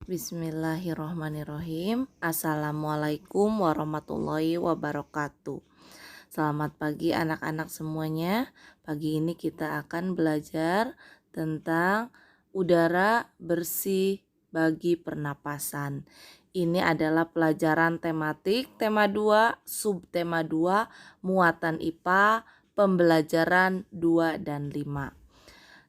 Bismillahirrohmanirrohim. Assalamualaikum warahmatullahi wabarakatuh. Selamat pagi anak-anak semuanya. Pagi ini kita akan belajar tentang udara bersih bagi pernapasan. Ini adalah pelajaran tematik tema 2, subtema 2, muatan IPA, pembelajaran 2 dan 5.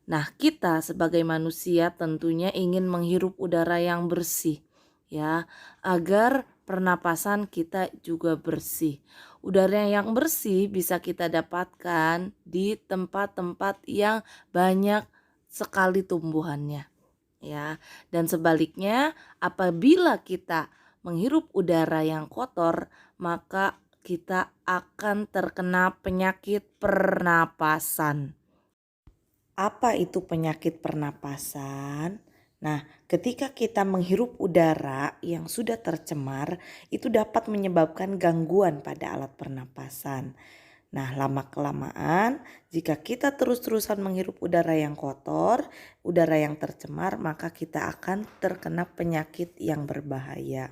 Nah, kita sebagai manusia tentunya ingin menghirup udara yang bersih, ya, agar pernapasan kita juga bersih. Udara yang bersih bisa kita dapatkan di tempat-tempat yang banyak sekali tumbuhannya, ya. Dan sebaliknya, apabila kita menghirup udara yang kotor, maka kita akan terkena penyakit pernapasan. Apa itu penyakit pernapasan? Nah, ketika kita menghirup udara yang sudah tercemar, itu dapat menyebabkan gangguan pada alat pernapasan. Nah, lama-kelamaan jika kita terus-terusan menghirup udara yang kotor, udara yang tercemar, maka kita akan terkena penyakit yang berbahaya.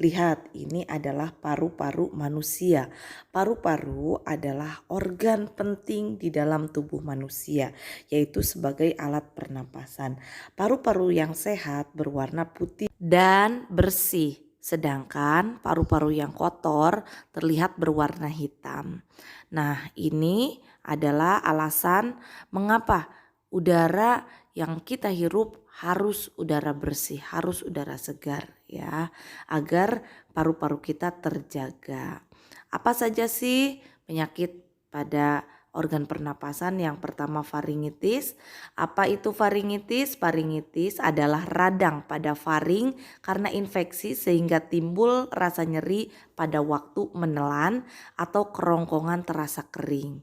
Lihat, ini adalah paru-paru manusia. Paru-paru adalah organ penting di dalam tubuh manusia, yaitu sebagai alat pernapasan. Paru-paru yang sehat berwarna putih dan bersih, sedangkan paru-paru yang kotor terlihat berwarna hitam. Nah, ini adalah alasan mengapa udara yang kita hirup harus udara bersih, harus udara segar, ya, agar paru-paru kita terjaga. Apa saja sih penyakit pada organ pernapasan? Yang pertama faringitis. Apa itu faringitis? Faringitis adalah radang pada faring karena infeksi sehingga timbul rasa nyeri pada waktu menelan atau kerongkongan terasa kering.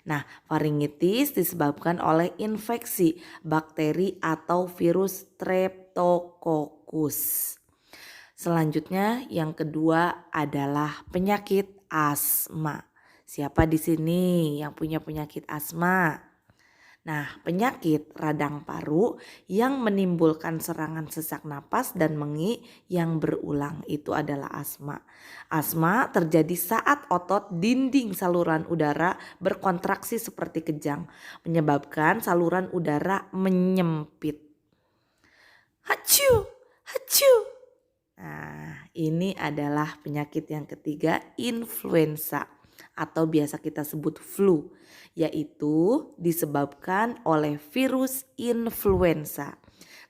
Nah, faringitis disebabkan oleh infeksi bakteri atau virus Streptococcus. Selanjutnya yang kedua adalah penyakit asma. Siapa di sini yang punya penyakit asma? Nah, penyakit radang paru yang menimbulkan serangan sesak napas dan mengi yang berulang itu adalah asma. Asma terjadi saat otot dinding saluran udara berkontraksi seperti kejang, menyebabkan saluran udara menyempit. Hacu, hacu. Nah, ini adalah penyakit yang ketiga, influenza atau biasa kita sebut flu, yaitu disebabkan oleh virus influenza.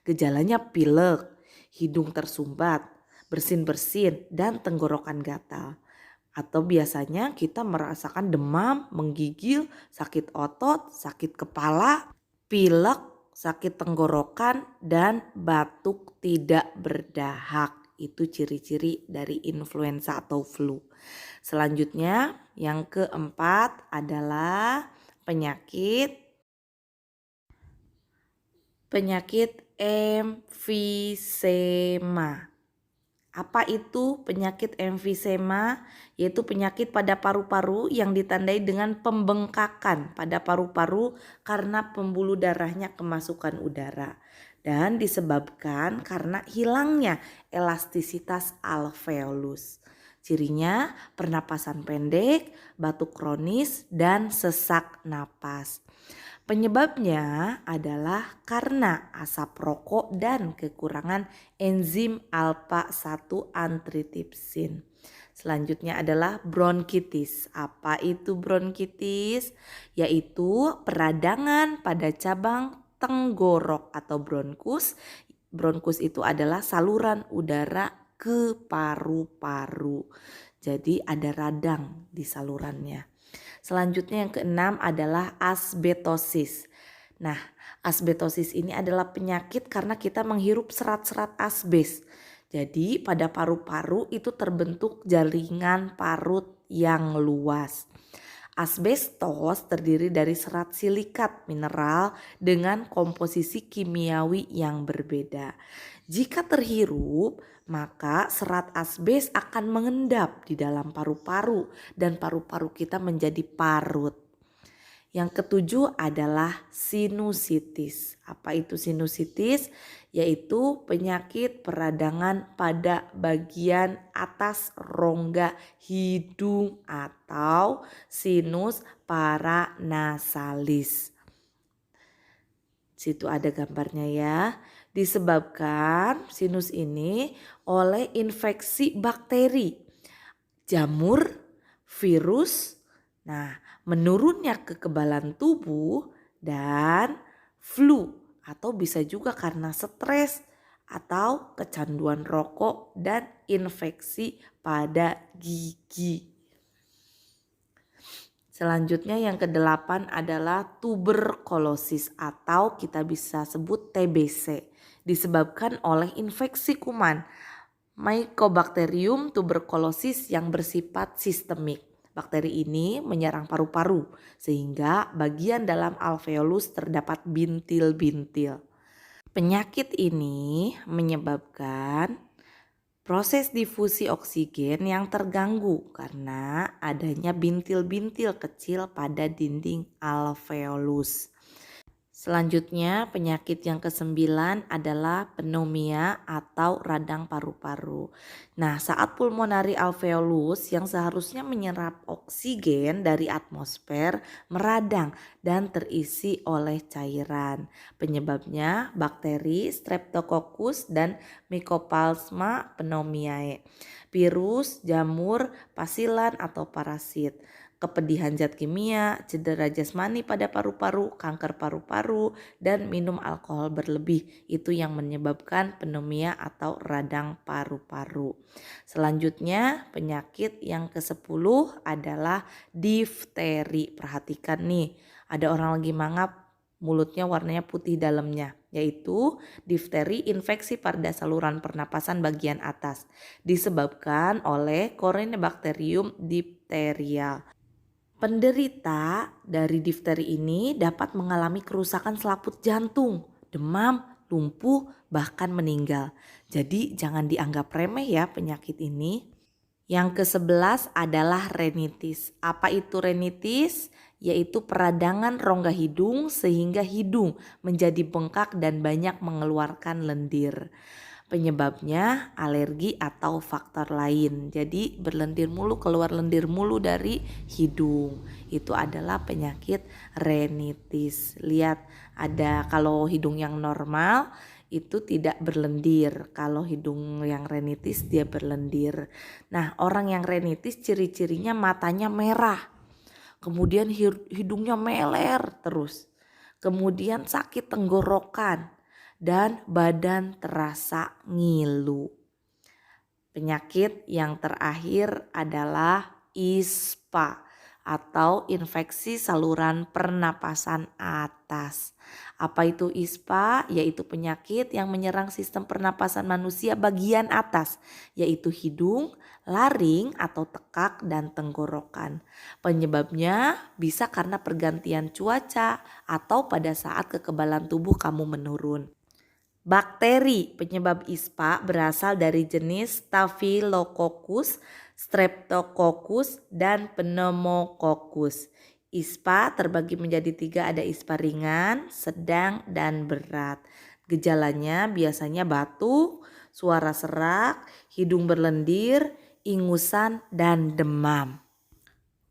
Gejalanya pilek, hidung tersumbat, bersin-bersin, dan tenggorokan gatal. Atau biasanya kita merasakan demam, menggigil, sakit otot, sakit kepala, pilek, sakit tenggorokan, dan batuk tidak berdahak. Itu ciri-ciri dari influenza atau flu. Selanjutnya yang keempat adalah penyakit emfisema. Apa itu penyakit emfisema? Yaitu penyakit pada paru-paru yang ditandai dengan pembengkakan pada paru-paru karena pembuluh darahnya kemasukan udara. Dan disebabkan karena hilangnya elastisitas alveolus. Cirinya pernapasan pendek, batuk kronis, dan sesak napas. Penyebabnya adalah karena asap rokok dan kekurangan enzim alpha 1 antitrypsin. Selanjutnya adalah bronkitis. Apa itu bronkitis? Yaitu peradangan pada cabang tenggorok atau bronkus. Bronkus itu adalah saluran udara ke paru-paru. Jadi ada radang di salurannya. Selanjutnya yang keenam adalah asbetosis. Nah, asbetosis ini adalah penyakit karena kita menghirup serat-serat asbes. Jadi pada paru-paru itu terbentuk jaringan parut yang luas. Asbestos terdiri dari serat silikat mineral dengan komposisi kimiawi yang berbeda. Jika terhirup, maka serat asbes akan mengendap di dalam paru-paru dan paru-paru kita menjadi parut. Yang ketujuh adalah sinusitis. Apa itu sinusitis? Yaitu penyakit peradangan pada bagian atas rongga hidung atau sinus paranasalis. Situ ada gambarnya ya. Disebabkan sinus ini oleh infeksi bakteri, jamur, virus, menurunnya kekebalan tubuh dan flu atau bisa juga karena stres atau kecanduan rokok dan infeksi pada gigi. Selanjutnya yang kedelapan adalah tuberkulosis atau kita bisa sebut TBC. Disebabkan oleh infeksi kuman Mycobacterium tuberculosis yang bersifat sistemik. Bakteri ini menyerang paru-paru sehingga bagian dalam alveolus terdapat bintil-bintil. Penyakit ini menyebabkan proses difusi oksigen yang terganggu karena adanya bintil-bintil kecil pada dinding alveolus. Selanjutnya penyakit yang kesembilan adalah pneumonia atau radang paru-paru. Saat pulmonari alveolus yang seharusnya menyerap oksigen dari atmosfer meradang dan terisi oleh cairan. Penyebabnya bakteri Streptococcus dan Mycoplasma pneumoniae, virus, jamur, pasilan atau parasit. Kepedihan zat kimia, cedera jasmani pada paru-paru, kanker paru-paru, dan minum alkohol berlebih. Itu yang menyebabkan pneumonia atau radang paru-paru. Selanjutnya penyakit yang ke-10 adalah difteri. Perhatikan nih, ada orang lagi mangap, mulutnya warnanya putih dalamnya, yaitu difteri infeksi pada saluran pernapasan bagian atas. Disebabkan oleh Corynebacterium diphtheria. Penderita dari difteri ini dapat mengalami kerusakan selaput jantung, demam, lumpuh, bahkan meninggal. Jadi jangan dianggap remeh ya penyakit ini. Yang ke-11 adalah rinitis. Apa itu rinitis? Yaitu peradangan rongga hidung sehingga hidung menjadi bengkak dan banyak mengeluarkan lendir. Penyebabnya alergi atau faktor lain. Jadi berlendir mulu, keluar lendir mulu dari hidung. Itu adalah penyakit rinitis. Lihat, ada kalau hidung yang normal itu tidak berlendir. Kalau hidung yang rinitis dia berlendir. Orang yang rinitis ciri-cirinya matanya merah. Kemudian hidungnya meler terus. Kemudian sakit tenggorokan dan badan terasa ngilu. Penyakit yang terakhir adalah ISPA atau infeksi saluran pernapasan atas. Apa itu ISPA? Yaitu penyakit yang menyerang sistem pernapasan manusia bagian atas, yaitu hidung, laring atau tekak dan tenggorokan. Penyebabnya bisa karena pergantian cuaca atau pada saat kekebalan tubuh kamu menurun. Bakteri penyebab ISPA berasal dari jenis Staphylococcus, Streptococcus, dan Pneumococcus. ISPA terbagi menjadi 3, ada ISPA ringan, sedang, dan berat. Gejalanya biasanya batuk, suara serak, hidung berlendir, ingusan, dan demam.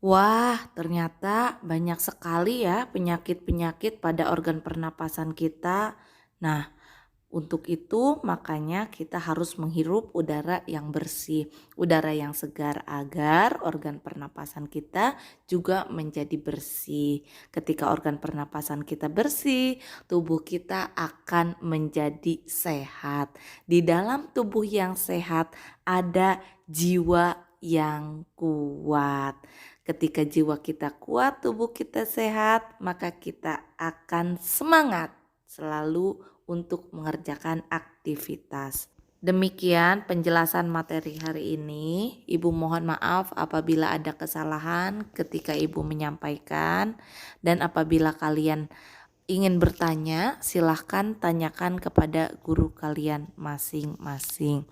Wah, ternyata banyak sekali ya penyakit-penyakit pada organ pernapasan kita. Untuk itu makanya kita harus menghirup udara yang bersih, udara yang segar agar organ pernapasan kita juga menjadi bersih. Ketika organ pernapasan kita bersih, tubuh kita akan menjadi sehat. Di dalam tubuh yang sehat ada jiwa yang kuat. Ketika jiwa kita kuat, tubuh kita sehat, maka kita akan semangat selalu untuk mengerjakan aktivitas. Demikian penjelasan materi hari ini. Ibu mohon maaf apabila ada kesalahan ketika Ibu menyampaikan, dan apabila kalian ingin bertanya silahkan tanyakan kepada guru kalian masing-masing.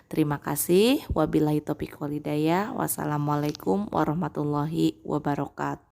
Terima kasih. Wabillahi taufiq wal hidayah. Wassalamualaikum warahmatullahi wabarakatuh.